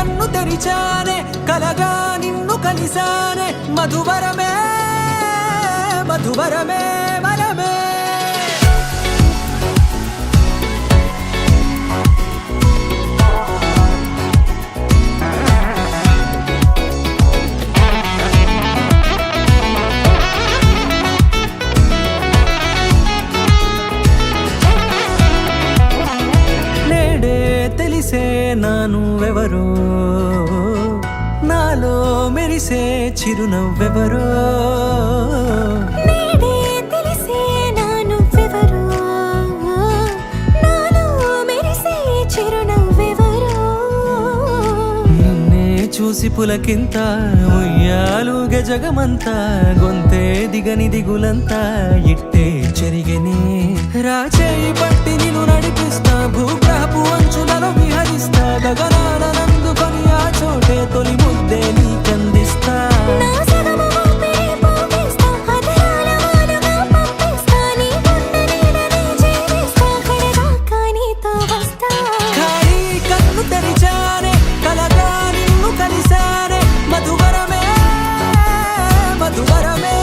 కన్ను తెరిచానే కలగా నిన్ను కలిసానే మధువరమే మధువరమే వరమే నానువెవరో నాలో మెరిసే చిరునవ్వెవరో నేడే తెలిసే నానువెవరో నాలో మెరిసే చిరునవ్వెవరో నిన్నే చూసి పులకింత ఉయ్యాలుగ జగమంతా గొంతే దిగని దిగులంతా ఇట్టే చెరిగనే రాచేయి పట్టి నిన్ను నడిపిస్తా భూగ్రహపు అంచులలో విహరిస్తా గగనాన నందుకొని ఆ చోటే తొలి ముద్దే నీకందిస్తా నా సగము ఊపిరి పోగిస్తా హృదయాల వానగా పంపిస్తా నీ గుండె నీడనే జీవిస్తా కడదాకా నీతో వస్తా ఖాళీ కన్ను తెరిచానే కలగా నిన్ను కలిసానే మధువరమే మధువరమే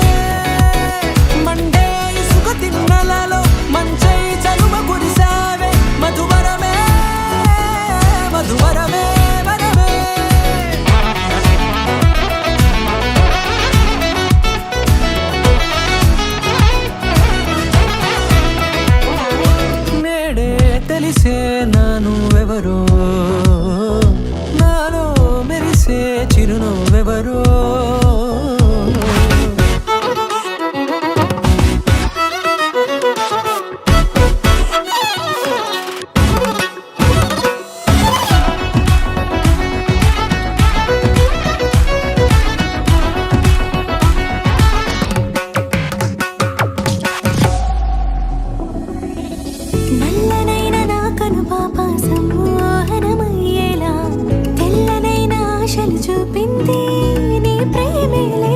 మండే ఇసుక తిన్నలలో మంచై చలువ కురిసావే మధువరమే మధువరమే వరమే నేడే తెలిసే నానువెవరో నాలో మెరిసే చిరునవ్వెవరో నల్లనైన నా కనుపాప సమ్మోహనమయ్యేలా తెల్లనైన ఆశలు చూపింది నీ ప్రేమేలే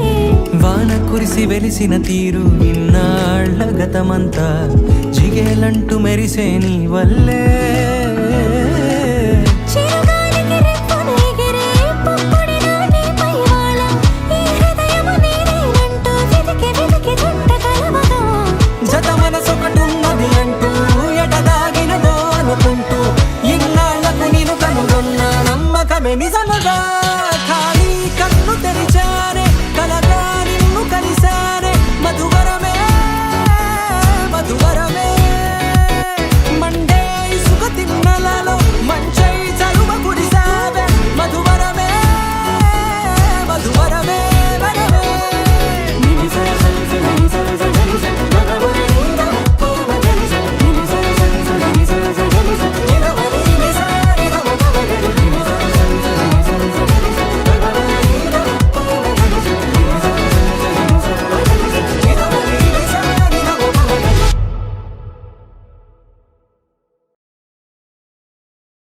వాన కురిసి వెలిసిన తీరు ఇన్నాళ్ల గతమంతా జిగేలంటూ మెరిసే నీ వల్లే